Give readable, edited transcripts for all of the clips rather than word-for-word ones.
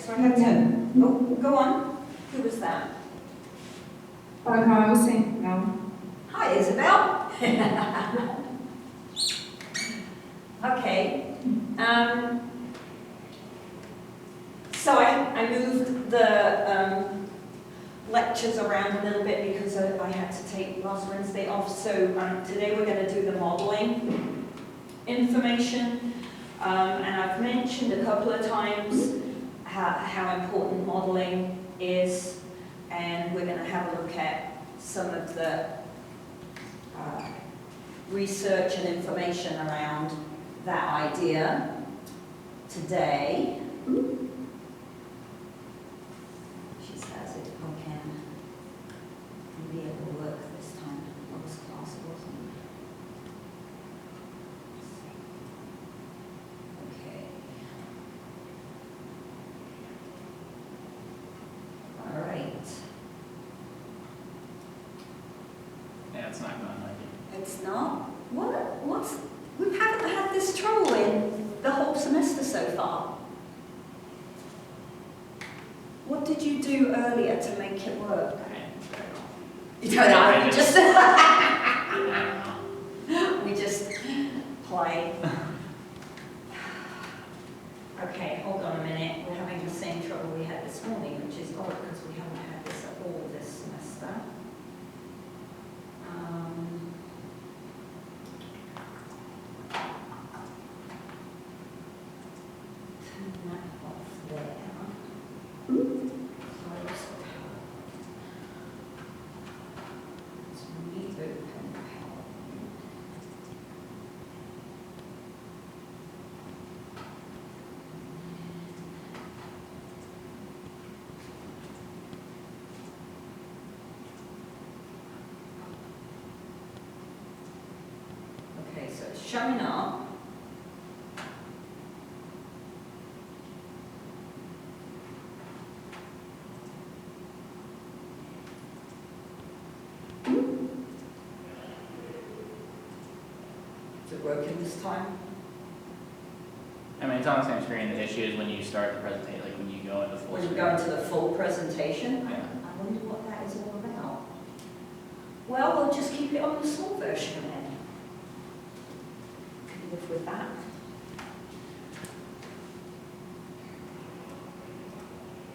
So I had to, oh, go on. Who was that? Oh, no, I was saying no. Hi, Isabel. Okay. So I moved the lectures around a little bit because I had to take last Wednesday off. So today we're going to do the modeling information. And I've mentioned a couple of times how important modeling is. And we're going to have a look at some of the research and information around that idea today. She says it can be able to work this time. Last class wasn't. Okay. All right. Yeah, it's not going like it. It's not? What's... We haven't had this trouble in the whole semester so far. What did you do earlier to make it work? You don't know, we just play. Okay, hold on a minute. We're having the same trouble we had this morning, which is odd because we haven't had this at all this semester. Turn that off there. Close the power. Let's reopen the power. Okay, so it's showing up. Is it working this time? I mean, it's on the same screen. The issue is when you start the presentation, like when you go into full When you screen. go into the full presentation? Yeah. I wonder what that is all about. Well, we'll just keep it on the small version then. Can live with that.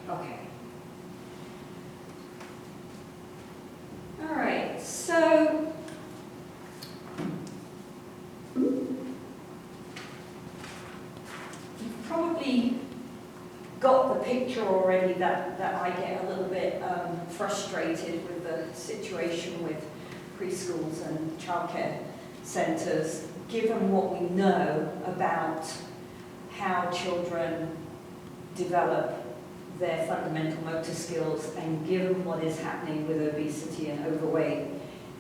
Okay. All right, so you've probably got the picture already that I get a little bit frustrated with the situation with preschools and childcare centres, given what we know about how children develop their fundamental motor skills, and given what is happening with obesity and overweight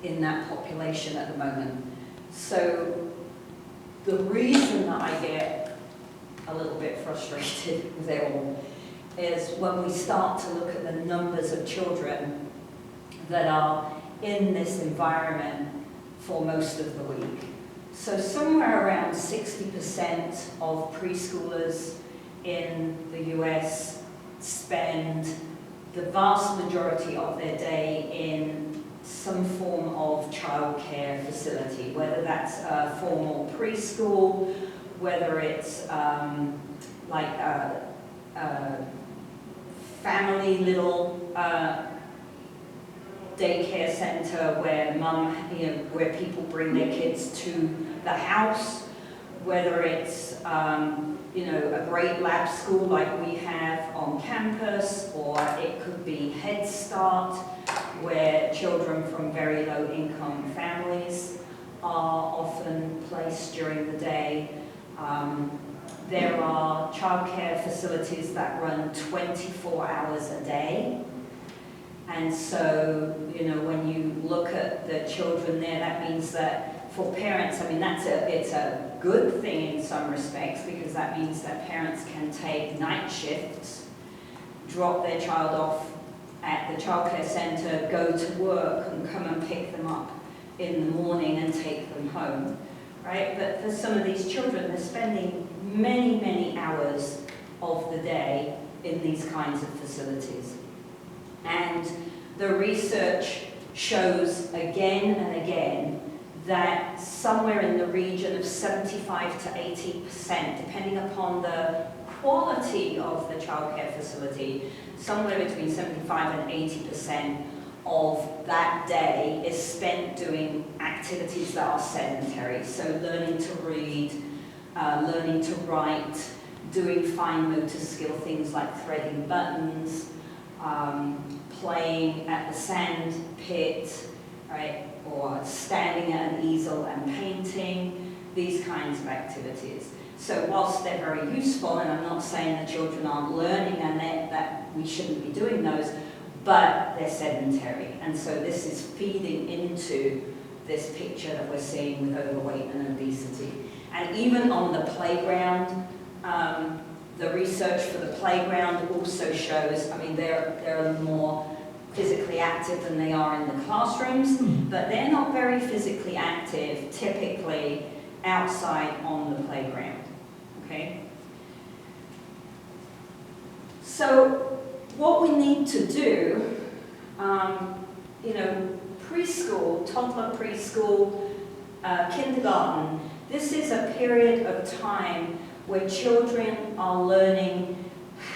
in that population at the moment. So the reason that I get a little bit frustrated with it all is when we start to look at the numbers of children that are in this environment for most of the week. So somewhere around 60% of preschoolers in the US spend the vast majority of their day in some form of childcare facility, whether that's a formal preschool, whether it's like a family little daycare center where where people bring their kids to the house, whether it's a great lab school like we have on campus, or it could be Head Start, where children from very low income families are often placed during the day. There are childcare facilities that run 24 hours a day. And so, when you look at the children there, that means that for parents, I mean, it's a good thing in some respects, because that means that parents can take night shifts, drop their child off at the childcare centre, go to work and come and pick them up in the morning and take them home, right? But for some of these children, they're spending many, many hours of the day in these kinds of facilities. And the research shows again and again that somewhere in the region of 75 to 80%, depending upon the quality of the childcare facility, somewhere between 75 and 80% of that day is spent doing activities that are sedentary. So learning to read, learning to write, doing fine motor skill things like threading buttons, playing at the sand pit, right, or standing at an easel and painting, these kinds of activities. So whilst they're very useful, and I'm not saying that children aren't learning and that we shouldn't be doing those, but they're sedentary. And so this is feeding into this picture that we're seeing with overweight and obesity. And even on the playground, the research for the playground also shows, I mean, they're more physically active than they are in the classrooms, but they're not very physically active, typically, outside on the playground, okay? So what we need to do, you know, preschool, toddler preschool, kindergarten, this is a period of time where children are learning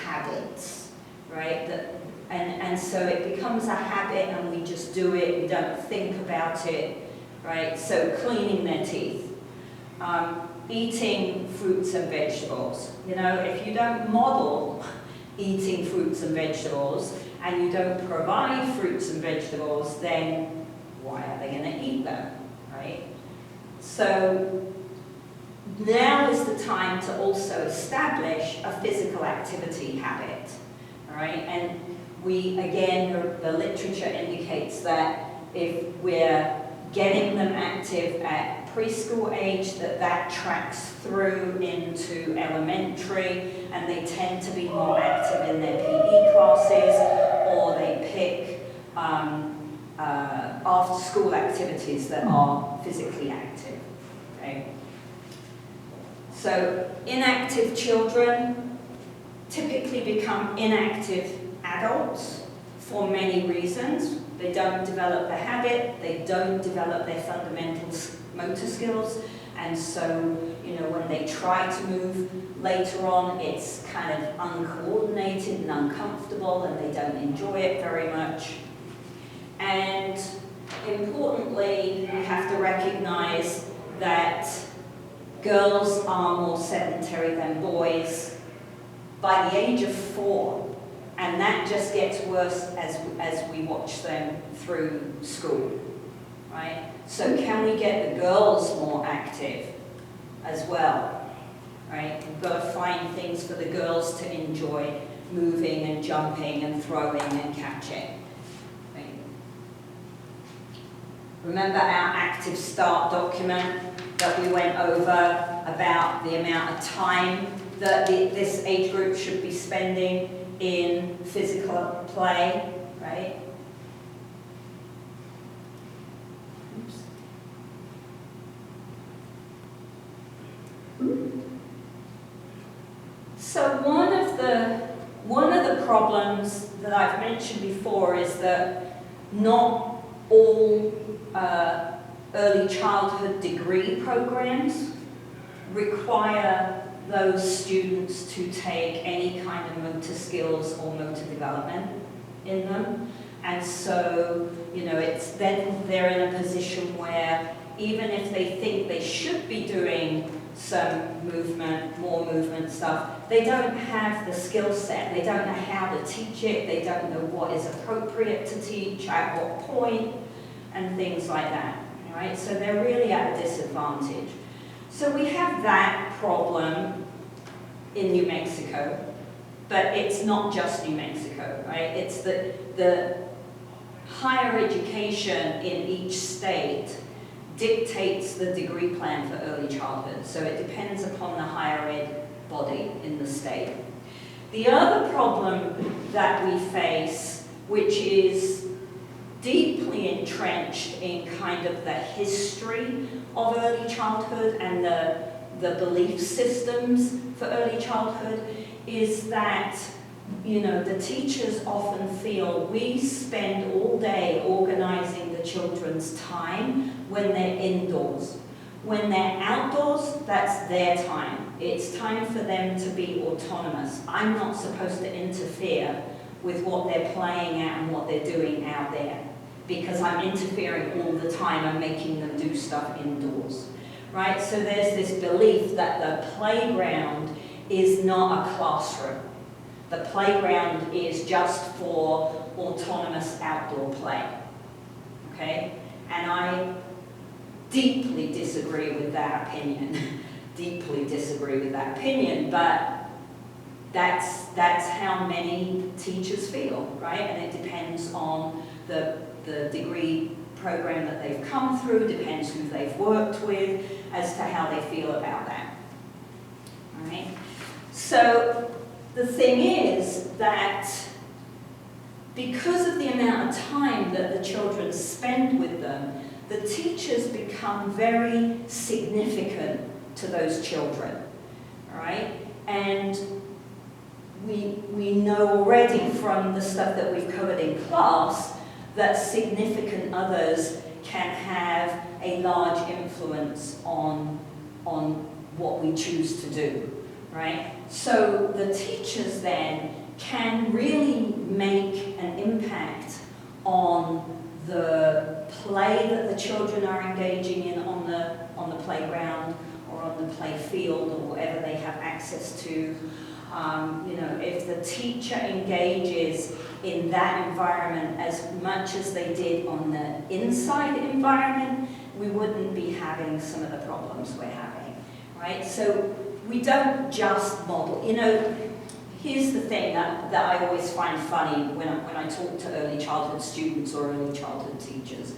habits, right? And so it becomes a habit and we just do it, we don't think about it, right? So cleaning their teeth, eating fruits and vegetables. You know, if you don't model eating fruits and vegetables and you don't provide fruits and vegetables, then why are they going to eat them, right? So now is the time to also establish a physical activity habit, all right? And we, again, the literature indicates that if we're getting them active at preschool age, that tracks through into elementary, and they tend to be more active in their PE classes, or they pick after-school activities that are physically active, okay? So inactive children typically become inactive adults for many reasons. They don't develop the habit, they don't develop their fundamental motor skills, and so, you know, when they try to move later on, it's kind of uncoordinated and uncomfortable, and they don't enjoy it very much. And importantly, we have to recognize that girls are more sedentary than boys by the age of 4. And that just gets worse as we watch them through school, right? So can we get the girls more active as well, right? We've got to find things for the girls to enjoy, moving and jumping and throwing and catching. Right? Remember our active start document that we went over about the amount of time that this age group should be spending in physical play, right? Oops. So one of the problems that I've mentioned before is that not all early childhood degree programs require those students to take any kind of motor skills or motor development in them. And so, you know, then they're in a position where even if they think they should be doing some movement, more movement stuff, they don't have the skill set, they don't know how to teach it, they don't know what is appropriate to teach, at what point, and things like that, right? So they're really at a disadvantage. So we have that problem in New Mexico, but it's not just New Mexico, right? It's the higher education in each state dictates the degree plan for early childhood. So it depends upon the higher ed body in the state. The other problem that we face, which is deeply entrenched in kind of the history of early childhood and the belief systems for early childhood, is that you know, the teachers often feel we spend all day organizing the children's time when they're indoors. When they're outdoors, that's their time. It's time for them to be autonomous. I'm not supposed to interfere with what they're playing at and what they're doing out there, because I'm interfering all the time. I'm making them do stuff indoors, right? So there's this belief that the playground is not a classroom. The playground is just for autonomous outdoor play, okay? And I deeply disagree with that opinion, deeply disagree with that opinion, but that's how many teachers feel, right? And it depends on the degree program that they've come through, depends who they've worked with, as to how they feel about that, all right? So the thing is that because of the amount of time that the children spend with them, the teachers become very significant to those children, all right? And we know already from the stuff that we've covered in class that significant others can have a large influence on what we choose to do, right? So the teachers then can really make an impact on the play that the children are engaging in on the playground or on the play field or whatever they have access to. You know, if the teacher engages in that environment as much as they did on the inside environment, we wouldn't be having some of the problems we're having, right? So we don't just model. You know, here's the thing that I always find funny when I talk to early childhood students or early childhood teachers,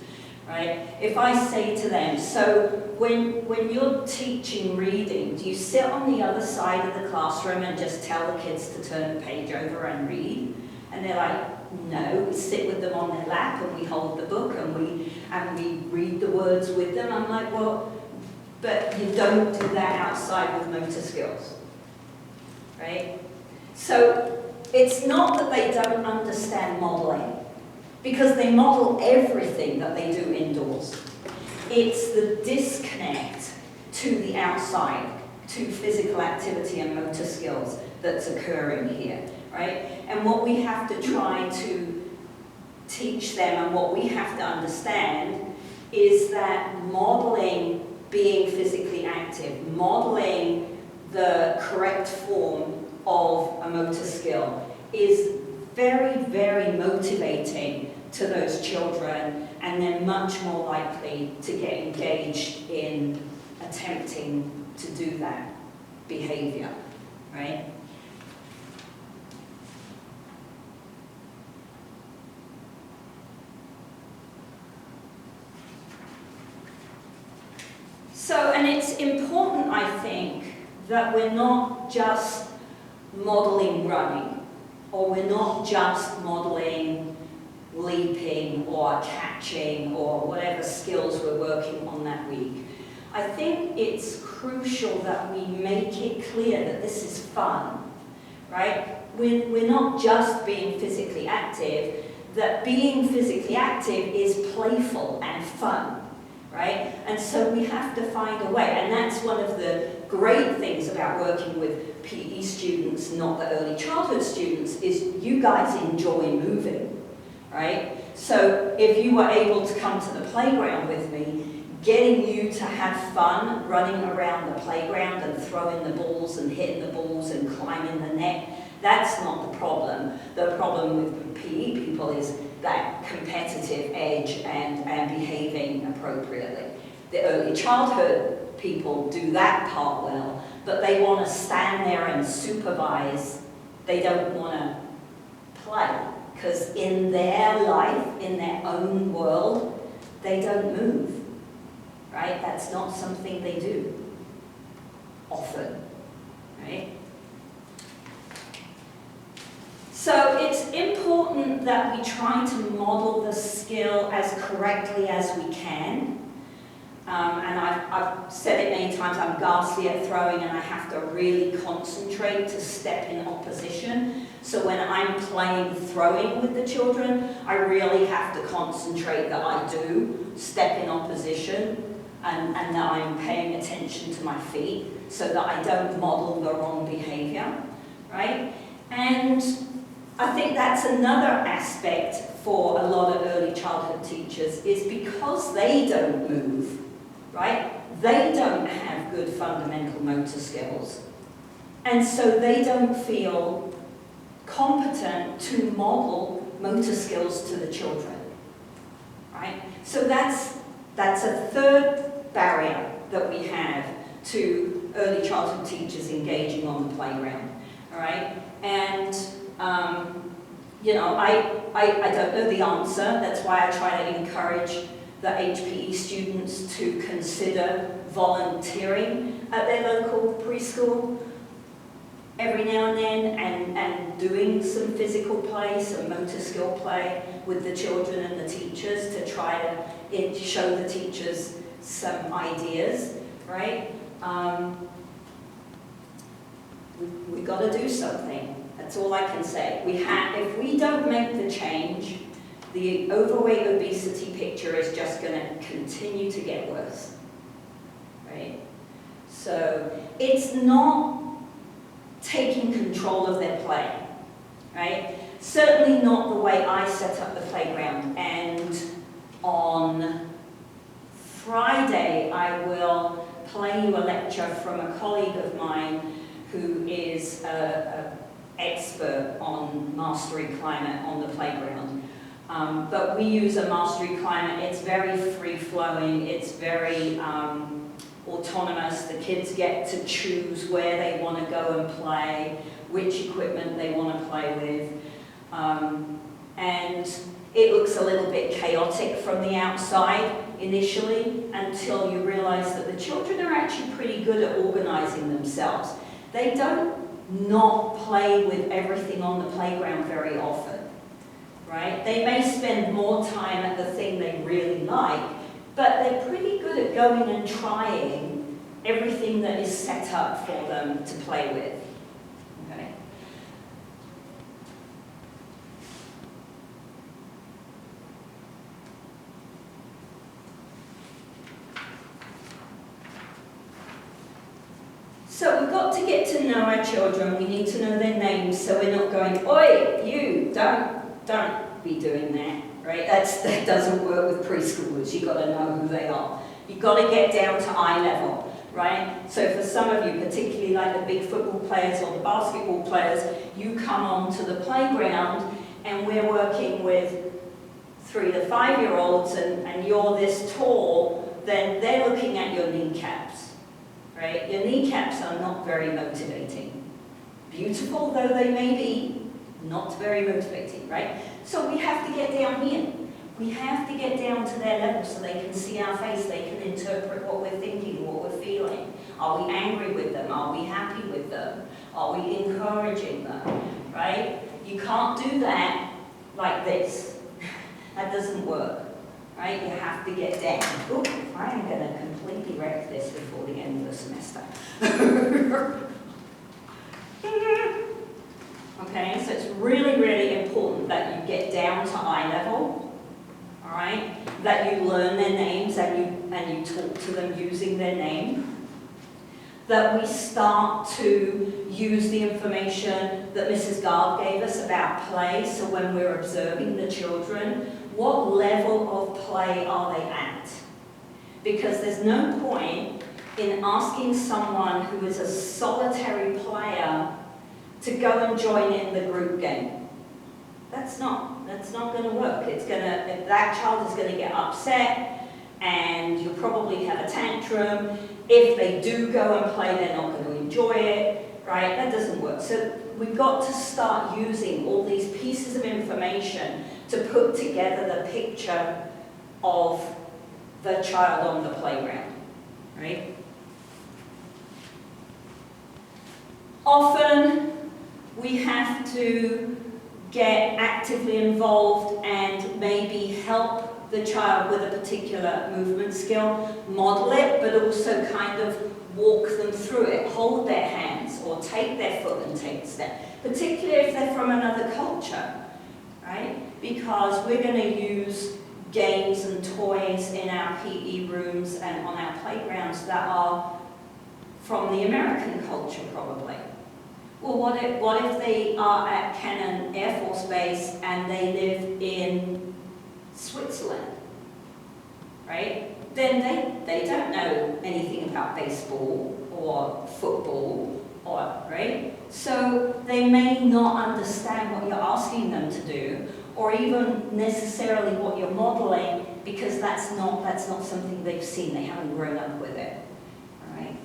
right? If I say to them, so when you're teaching reading, do you sit on the other side of the classroom and just tell the kids to turn the page over and read? And they're like, no, we sit with them on their lap and we hold the book and we read the words with them. I'm like, well, but you don't do that outside with motor skills, right? So it's not that they don't understand modeling, because they model everything that they do indoors. It's the disconnect to the outside, to physical activity and motor skills that's occurring here, right? And what we have to try to teach them and what we have to understand is that modeling being physically active, modeling the correct form of a motor skill is very, very motivating to those children, and they're much more likely to get engaged in attempting to do that behavior, right? So, and it's important, I think, that we're not just modeling running, or we're not just modeling leaping or catching or whatever skills we're working on that week. I think it's crucial that we make it clear that this is fun, right? We're not just being physically active, that being physically active is playful and fun, right? And so we have to find a way, and that's one of the great things about working with PE students, not the early childhood students, is you guys enjoy moving, right? So if you were able to come to the playground with me, getting you to have fun running around the playground and throwing the balls and hitting the balls and climbing the net, that's not the problem. The problem with PE people is that competitive edge and behaving appropriately. The early childhood people do that part well, but they want to stand there and supervise. They don't want to play, because in their life, in their own world, they don't move, right? That's not something they do often, right? So it's important that we try to model the skill as correctly as we can. and I've said it many times, I'm ghastly at throwing and I have to really concentrate to step in opposition. So when I'm playing throwing with the children, I really have to concentrate that I do step in opposition and that I'm paying attention to my feet so that I don't model the wrong behavior, right? And I think that's another aspect for a lot of early childhood teachers is because they don't move, right? They don't have good fundamental motor skills. And so they don't feel competent to model motor skills to the children, right? So that's a third barrier that we have to early childhood teachers engaging on the playground, all right? And, you know, I don't know the answer. That's why I try to encourage the HPE students to consider volunteering at their local preschool every now and then and doing some physical play, some motor skill play with the children and the teachers to try to show the teachers some ideas, right? We've got to do something. That's all I can say. If we don't make the change, the overweight obesity picture is just going to continue to get worse, right? So it's not taking control of their play, right? Certainly not the way I set up the playground. And on Friday, I will play you a lecture from a colleague of mine who is an expert on mastery climate on the playground. But we use a mastery climate. It's very free-flowing. It's very autonomous. The kids get to choose where they want to go and play, which equipment they want to play with. And it looks a little bit chaotic from the outside initially until you realize that the children are actually pretty good at organizing themselves. They don't not play with everything on the playground very often, right? They may spend more time at the thing they really like, but they're pretty good at going and trying everything that is set up for them to play with, okay? So we've got to get to know our children. We need to know their names so we're not going, oi, you, don't be doing that, right? That doesn't work with preschoolers. You've got to know who they are. You've got to get down to eye level, right? So for some of you, particularly like the big football players or the basketball players, you come onto the playground and we're working with 3 to 5-year-olds and you're this tall, then they're looking at your kneecaps. Right? Your kneecaps are not very motivating. Beautiful though they may be, not very motivating, right? So we have to get down here. We have to get down to their level so they can see our face, they can interpret what we're thinking, what we're feeling. Are we angry with them? Are we happy with them? Are we encouraging them, right? You can't do that like this. That doesn't work. Right? You have to get down. Oop, I'm going to completely wreck this before the end of the semester. Okay, so it's really, really important that you get down to eye level, all right? That you learn their names and you talk to them using their name. That we start to use the information that Mrs. Gard gave us about play, so when we're observing the children, what level of play are they at? Because there's no point in asking someone who is a solitary player to go and join in the group game. That's not going to work. That child is going to get upset and you'll probably have a tantrum. If they do go and play, they're not going to enjoy it, right? That doesn't work. So we've got to start using all these pieces of information to put together the picture of the child on the playground, right? Often we have to get actively involved and maybe help the child with a particular movement skill, model it, but also kind of walk them through it, hold their hands or take their foot and take a step, particularly if they're from another culture, right? Because we're going to use games and toys in our PE rooms and on our playgrounds that are from the American culture probably. Well, what if they are at Cannon Air Force Base and they live in Switzerland, right? Then they don't know anything about baseball or football, right? So they may not understand what you're asking them to do, or even necessarily what you're modeling, because that's not something they've seen. They haven't grown up with it. All right?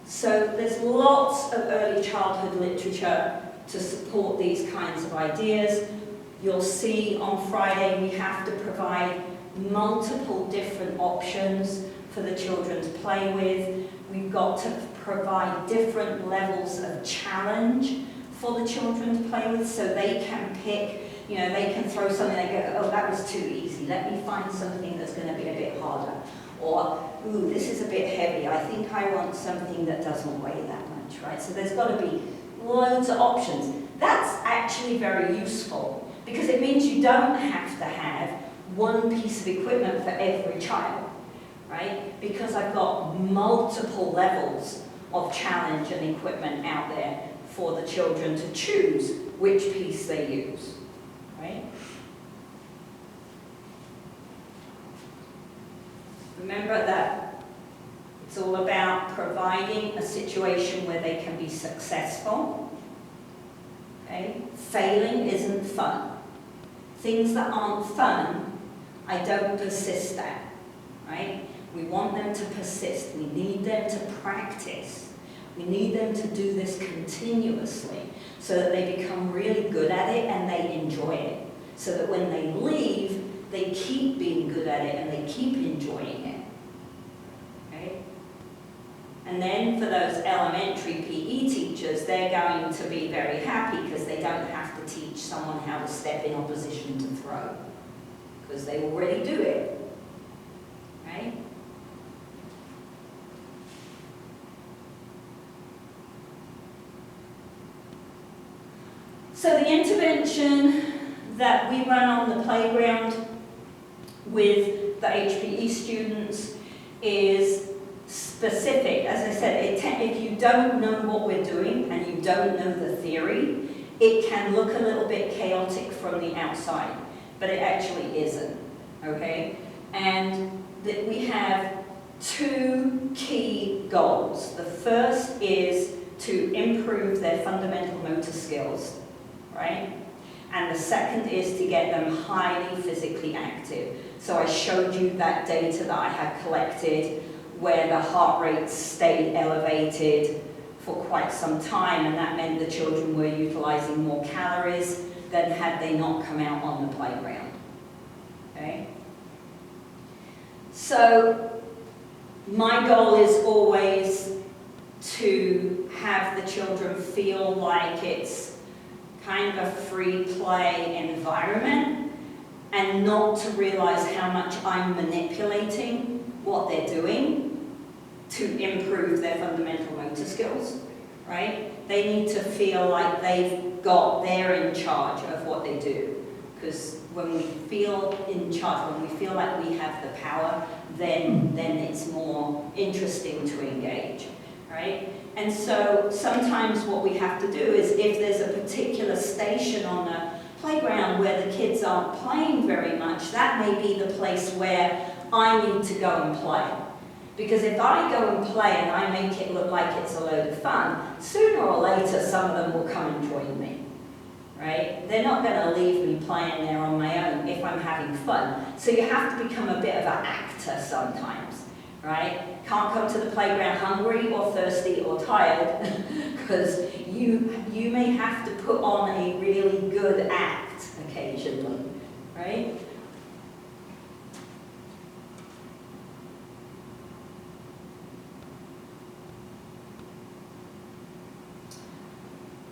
So there's lots of early childhood literature to support these kinds of ideas. You'll see on Friday we have to provide multiple different options for the children to play with. We've got to provide different levels of challenge for the children to play with, so they can pick, you know, they can throw something, they go, oh, that was too easy, let me find something that's going to be a bit harder. Or, ooh, this is a bit heavy, I think I want something that doesn't weigh that much, right? So there's got to be loads of options. That's actually very useful, because it means you don't have to have one piece of equipment for every child, right? Because I've got multiple levels of challenge and equipment out there for the children to choose which piece they use, right? Remember that it's all about providing a situation where they can be successful, okay? Failing isn't fun. Things that aren't fun, I don't persist at, right? We want them to persist. We need them to practice. We need them to do this continuously so that they become really good at it and they enjoy it. So that when they leave, they keep being good at it and they keep enjoying it. Okay? And then for those elementary PE teachers, they're going to be very happy because they don't have to teach someone how to step in opposition to throw, because they already do it. Right? So the intervention that we run on the playground with the HPE students is specific. As I said, if you don't know what we're doing and you don't know the theory, it can look a little bit chaotic from the outside, but it actually isn't, okay? And that we have two key goals. The first is to improve their fundamental motor skills, right? And the second is to get them highly physically active. So I showed you that data that I had collected where the heart rate stayed elevated for quite some time, and that meant the children were utilizing more calories than had they not come out on the playground. Okay? So my goal is always to have the children feel like it's kind of a free play environment and not to realize how much I'm manipulating what they're doing to improve their fundamental motor skills, right? They need to feel like they're in charge of what they do. Because when we feel in charge, when we feel like we have the power, then it's more interesting to engage, right? And so sometimes what we have to do is, if there's a particular station on the playground where the kids aren't playing very much, that may be the place where I need to go and play. Because if I go and play and I make it look like it's a load of fun, sooner or later some of them will come and join me, right? They're not going to leave me playing there on my own if I'm having fun. So you have to become a bit of an actor sometimes, right? Can't come to the playground hungry or thirsty or tired, because you may have to put on a really good act occasionally, right?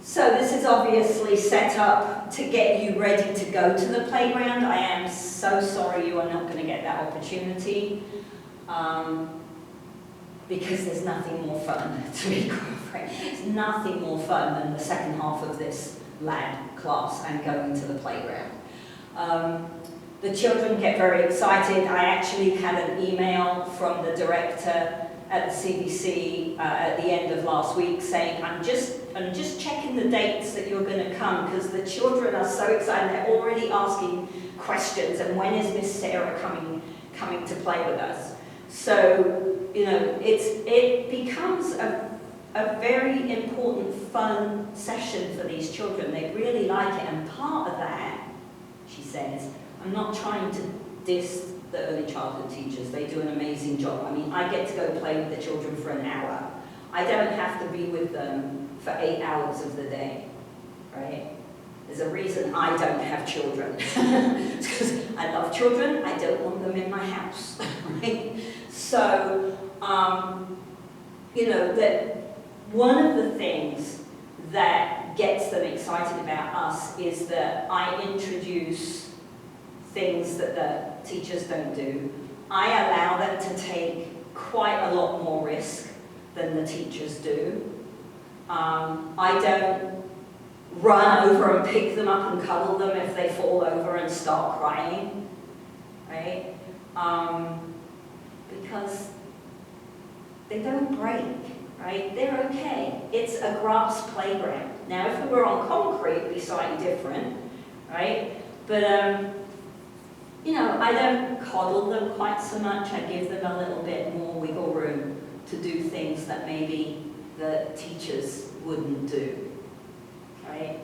So this is obviously set up to get you ready to go to the playground. I am so sorry you are not going to get that opportunity, because there's nothing more fun, to be quite frank. It's nothing more fun than the second half of this lab class and going to the playground. The children get very excited. I actually had an email from the director at the CBC at the end of last week saying, I'm just checking the dates that you're going to come, because the children are so excited. They're already asking questions, and when is Miss Sarah coming to play with us? So, you know, it becomes a very important, fun session for these children. They really like it, and part of that, she says, I'm not trying to diss the early childhood teachers. They do an amazing job. I mean, I get to go play with the children for an hour. I don't have to be with them for 8 hours of the day, right? There's a reason I don't have children. It's because I love children, I don't want them in my house, right? So, you know, that one of the things that gets them excited about us is that I introduce things that the teachers don't do. I allow them to take quite a lot more risk than the teachers do. I don't run over and pick them up and cuddle them if they fall over and start crying, right? Because they don't break, right? They're okay. It's a grass playground. Now, if we were on concrete, it'd be slightly different, right? But, you know, I don't coddle them quite so much. I give them a little bit more wiggle room to do things that maybe the teachers wouldn't do, right?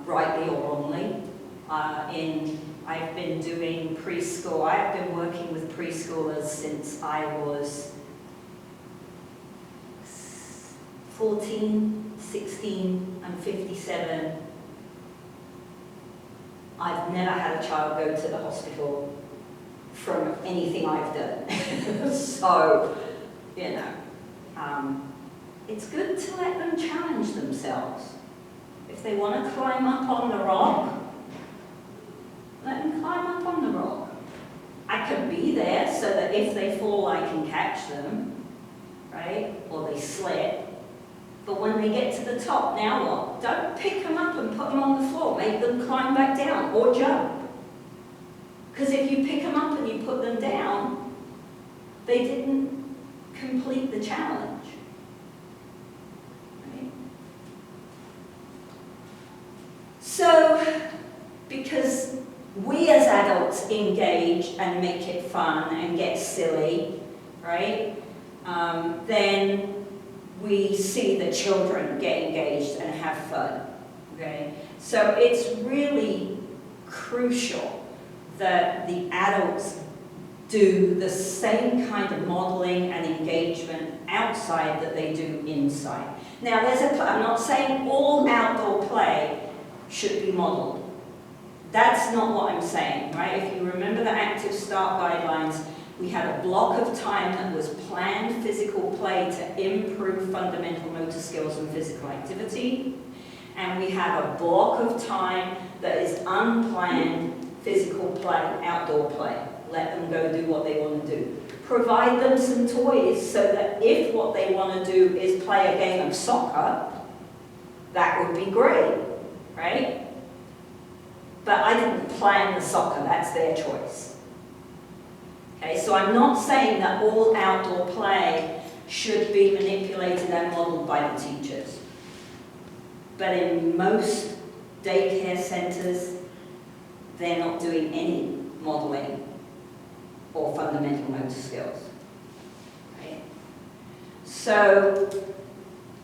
Rightly or wrongly. I've been doing preschool. I've been working with preschoolers since I was 14, 16, I'm 57. I've never had a child go to the hospital from anything I've done. So, you know, it's good to let them challenge themselves. If they want to climb up on the rock, let them climb up on the rock. I can be there so that if they fall, I can catch them, right? Or they slip. But when they get to the top, now what? Don't pick them up and put them on the floor. Make them climb back down or jump. Because if you pick them up and you put them down, they didn't complete the challenge. Right? So, because we as adults engage and make it fun and get silly, right? Then we see the children get engaged and have fun, okay? So it's really crucial that the adults do the same kind of modeling and engagement outside that they do inside. Now, I'm not saying all outdoor play should be modeled. That's not what I'm saying, right? If you remember the Active Start guidelines, we had a block of time that was planned physical play to improve fundamental motor skills and physical activity. And we have a block of time that is unplanned physical play, outdoor play. Let them go do what they want to do. Provide them some toys so that if what they want to do is play a game of soccer, that would be great, right? But I didn't plan the soccer, that's their choice. Okay, so I'm not saying that all outdoor play should be manipulated and modeled by the teachers. But in most daycare centers, they're not doing any modeling or fundamental motor skills. Right? So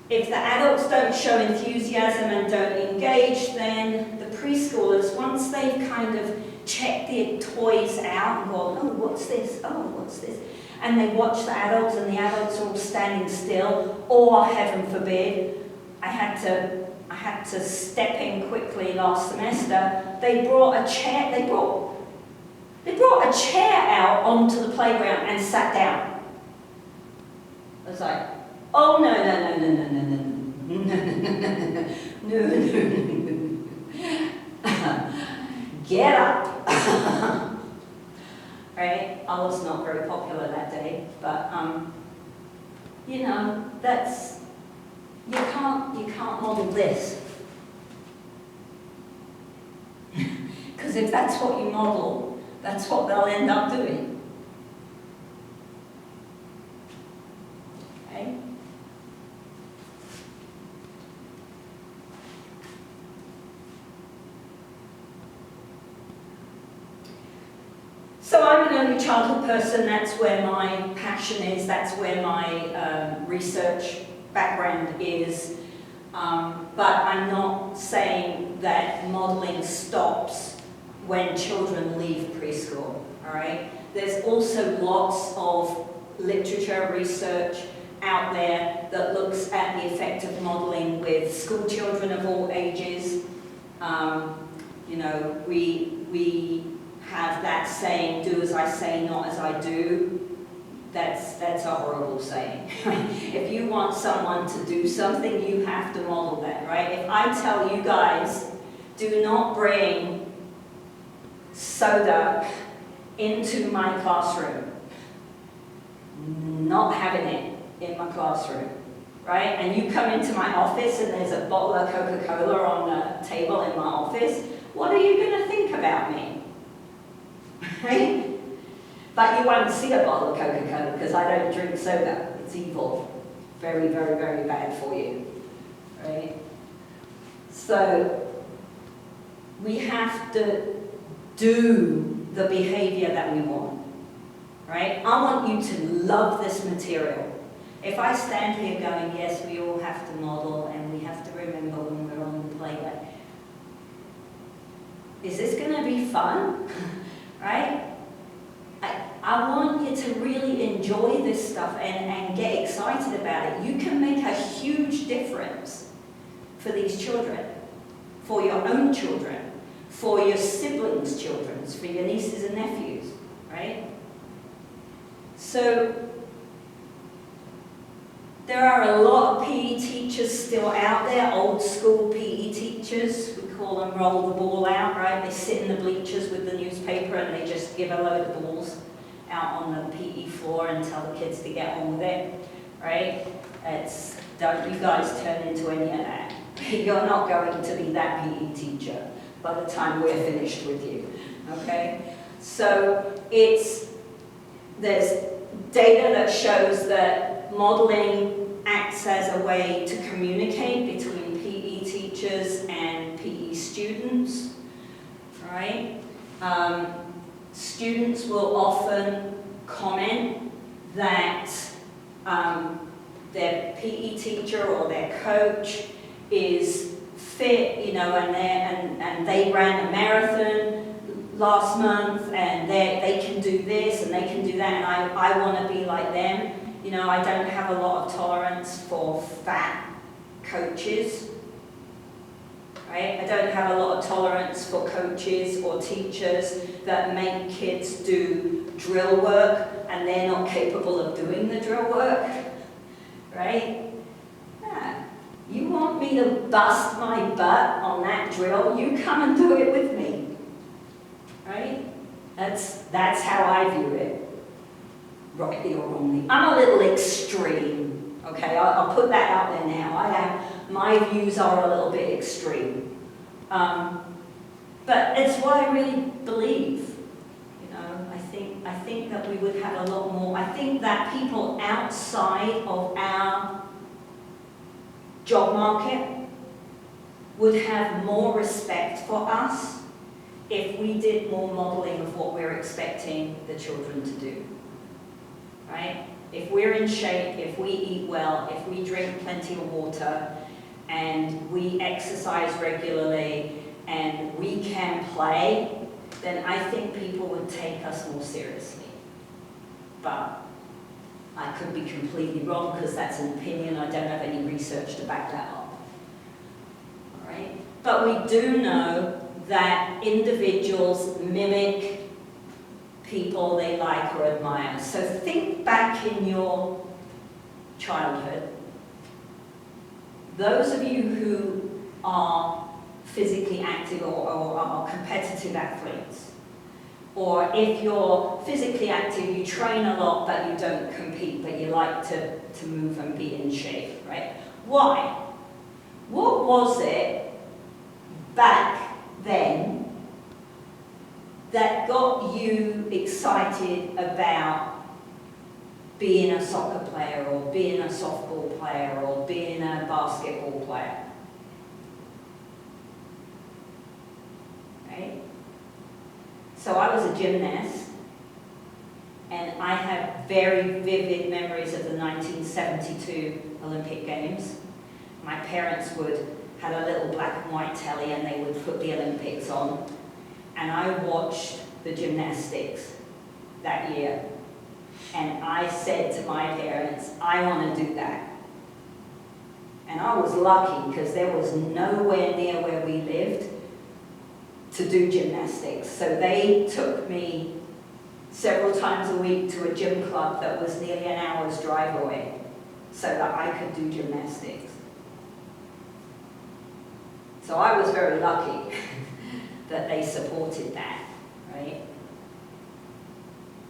if the adults don't show enthusiasm and don't engage, then the preschoolers, once they've kind of checked their toys out and gone, oh, what's this? Oh, what's this? And they watch the adults and the adults are all standing still, or heaven forbid, I had to step in quickly last semester. They brought a chair, they brought a chair out onto the playground and sat down. I was like, oh no, no, no, no, no, no, no, no, no, no, no, no, no. Get up. Right? I was not very popular that day, but you know, that's, you can't model this. Because if that's what you model, that's what they'll end up doing. Okay? So I'm an early childhood person, that's where my passion is, that's where my research background is. But I'm not saying that modeling stops when children leave preschool, all right? There's also lots of literature, research out there that looks at the effect of modeling with school children of all ages. You know, we have that saying, do as I say, not as I do. That's a horrible saying. If you want someone to do something, you have to model that, right? If I tell you guys, do not bring soda into my classroom, not having it in my classroom, right? And you come into my office and there's a bottle of Coca-Cola on the table in my office, what are you going to think about me? Right? But you won't see a bottle of Coca-Cola because I don't drink soda. It's evil. Very, very, very bad for you. Right? So we have to do the behavior that we want. Right? I want you to love this material. If I stand here going, yes, we all have to model and we have to remember when we're on the playground, is this going to be fun? Right? I want you to really enjoy this stuff and get excited about it. You can make a huge difference for these children, for your own children, for your siblings' children, for your nieces and nephews, right? So there are a lot of PE teachers still out there, old school PE teachers. We call them roll the ball out, right? They sit in the bleachers with the newspaper and they just give a load of balls out on the PE floor and tell the kids to get on with it, right? Don't you guys turn into any of that. You're not going to be that PE teacher by the time we're finished with you, okay? So there's data that shows that modeling acts as a way to communicate between PE teachers and PE students, right? Students will often comment that their PE teacher or their coach is fit, you know, and they ran a marathon last month and they can do this and they can do that and I want to be like them. You know, I don't have a lot of tolerance for fat coaches. Right? I don't have a lot of tolerance for coaches or teachers that make kids do drill work and they're not capable of doing the drill work. Right? Yeah. You want me to bust my butt on that drill? You come and do it with me. Right? That's how I view it. Rightly or wrongly. I'm a little extreme. Okay, I'll put that out there now. My views are a little bit extreme. But it's what I really believe. You know, I think that we would have a lot more. I think that people outside of our job market would have more respect for us if we did more modeling of what we're expecting the children to do. Right? If we're in shape, if we eat well, if we drink plenty of water, and we exercise regularly, and we can play, then I think people would take us more seriously. But I could be completely wrong because that's an opinion. I don't have any research to back that up. All right? But we do know that individuals mimic people they like or admire. So think back in your childhood. Those of you who are physically active or are competitive athletes. Or if you're physically active, you train a lot, but you don't compete, but you like to move and be in shape, right? Why? What was it back then that got you excited about being a soccer player or being a softball player or being a basketball player? Right? So I was a gymnast, and I have very vivid memories of the 1972 Olympic Games. My parents had a little black and white telly, and they would put the Olympics on, and I watched the gymnastics that year, and I said to my parents, I want to do that. And I was lucky because there was nowhere near where we lived to do gymnastics. So they took me several times a week to a gym club that was nearly an hour's drive away so that I could do gymnastics. So I was very lucky that they supported that, right?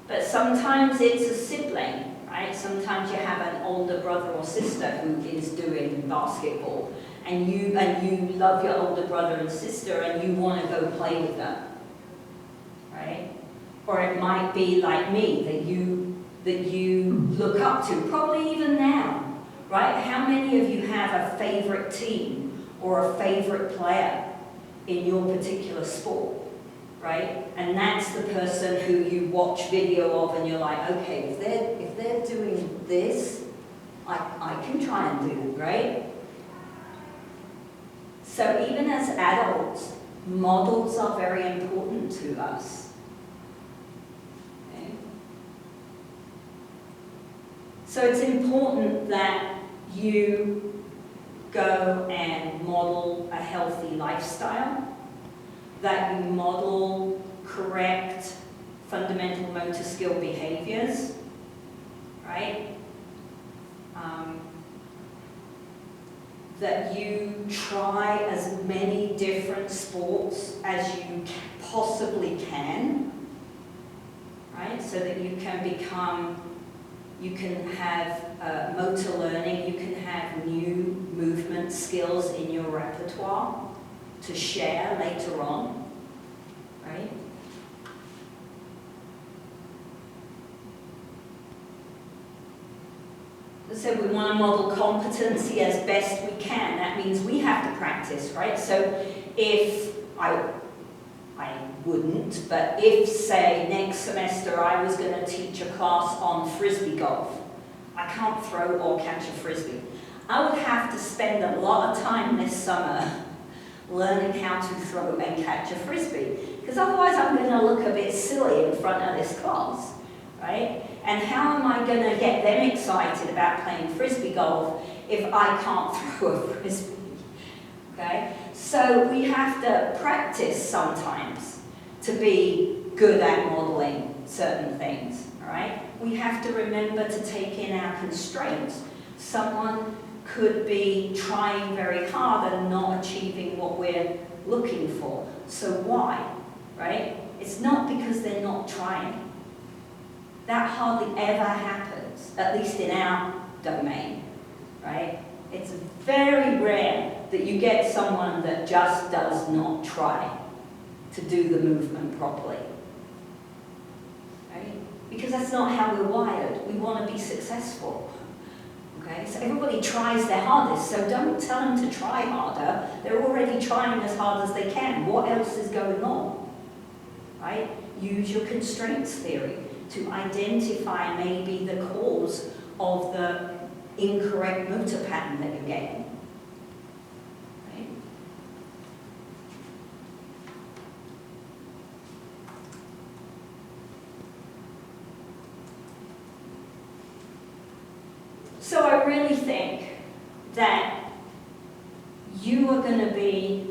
But sometimes it's a sibling, right? Sometimes you have an older brother or sister who is doing basketball, and you love your older brother and sister, and you want to go play with them, right? Or it might be like me, that you look up to, probably even now, right? How many of you have a favorite team or a favorite player in your particular sport, right? And that's the person who you watch video of, and you're like, okay, if they're doing this, I can try and do it, right? So even as adults, models are very important to us. Okay? So it's important that you go and model a healthy lifestyle, that you model correct fundamental motor skill behaviors, right? That you try as many different sports as you possibly can, right? So that you can have motor learning, you can have new movement skills in your repertoire to share later on, right? So we want to model competency as best we can. That means we have to practice, right? So if I wouldn't, but if, say, next semester I was going to teach a class on frisbee golf, I can't throw or catch a frisbee. I would have to spend a lot of time this summer learning how to throw and catch a frisbee, because otherwise I'm going to look a bit silly in front of this class, right? And how am I going to get them excited about playing frisbee golf if I can't throw a frisbee? Okay? So we have to practice sometimes to be good at modeling certain things, all right? We have to remember to take in our constraints. Someone could be trying very hard and not achieving what we're looking for. So why, right? It's not because they're not trying. That hardly ever happens, at least in our domain, right? It's very rare that you get someone that just does not try to do the movement properly, right? Because that's not how we're wired. We want to be successful, okay? So everybody tries their hardest, so don't tell them to try harder. They're already trying as hard as they can. What else is going on, right? Use your constraints theory to identify maybe the cause of the incorrect motor pattern that you're getting. Right? So I really think that you are going to be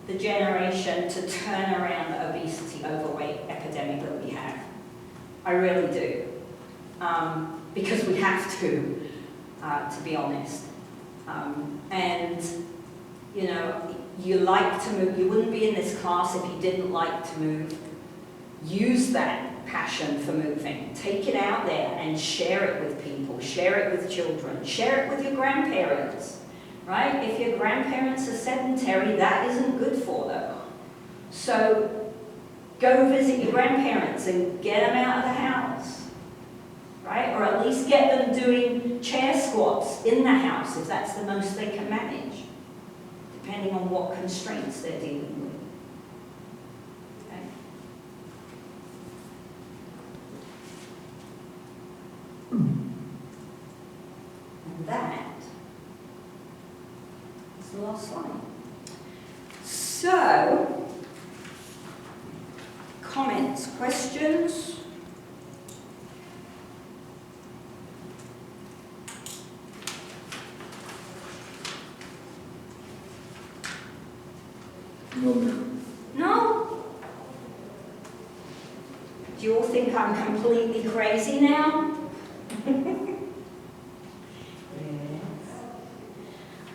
the generation to turn around the obesity, overweight epidemic that we have. I really do, because we have to be honest. And, you know, you like to move, you wouldn't be in this class if you didn't like to move. Use that passion for moving. Take it out there and share it with people, share it with children, share it with your grandparents, right? If your grandparents are sedentary, that isn't good for them. So go visit your grandparents and get them out of the house, right? Or at least get them doing chair squats in the house if that's the most they can manage, depending on what constraints they're dealing with. Okay. And that is the last slide. So, comments, questions? No, ma'am. No? Do you all think I'm completely crazy now?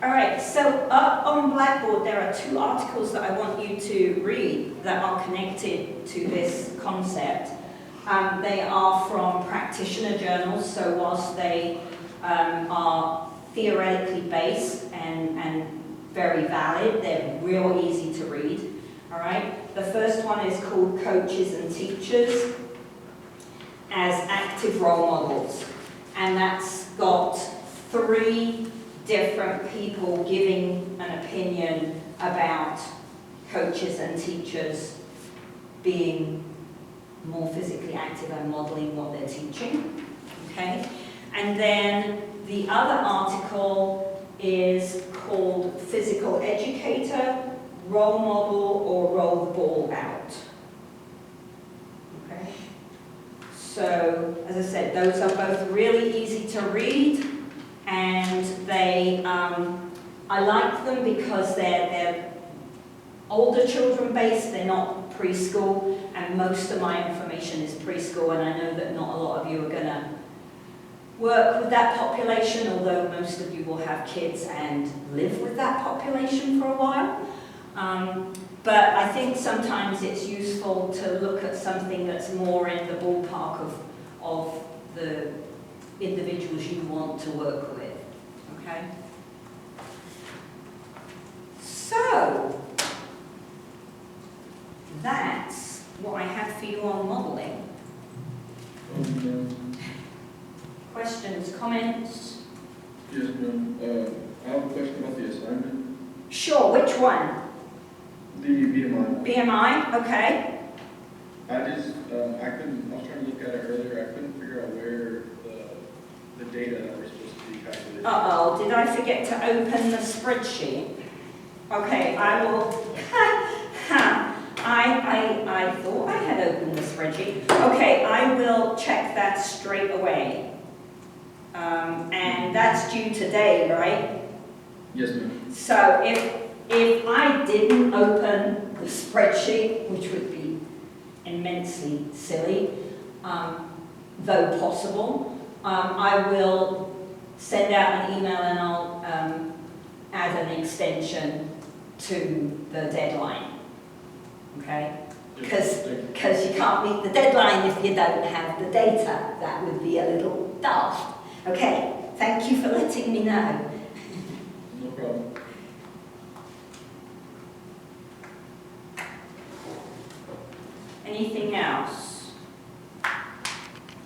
All right, so up on Blackboard there are 2 articles that I want you to read that are connected to this concept. They are from practitioner journals, so whilst they are theoretically based and very valid, they're real easy to read. All right, the first one is called Coaches and Teachers as Active Role Models, and that's got 3 different people giving an opinion about coaches and teachers being more physically active and modeling what they're teaching, okay? And then the other article is called Physical Educator, Role Model, or Roll the Ball Out, okay? So, as I said, those are both really easy to read. And they, I like them because they're older children based, they're not preschool, and most of my information is preschool, and I know that not a lot of you are going to work with that population, although most of you will have kids and live with that population for a while. But I think sometimes it's useful to look at something that's more in the ballpark of the individuals you want to work with, okay? So, that's what I have for you on modeling. Questions, comments? Yes, ma'am. I have a question about the assignment. Sure, which one? The BMI. BMI, okay. I was trying to look at it earlier. I couldn't figure out where the data that were supposed to be calculated. Uh-oh, did I forget to open the spreadsheet? Okay, I will, I thought I had opened the spreadsheet. Okay, I will check that straight away. And that's due today, right? Yes, ma'am. So if I didn't open the spreadsheet, which would be immensely silly, though possible, I will send out an email and I'll add an extension to the deadline, okay? Because you can't meet the deadline if you don't have the data. That would be a little daft. Okay, thank you for letting me know. No problem. Anything else?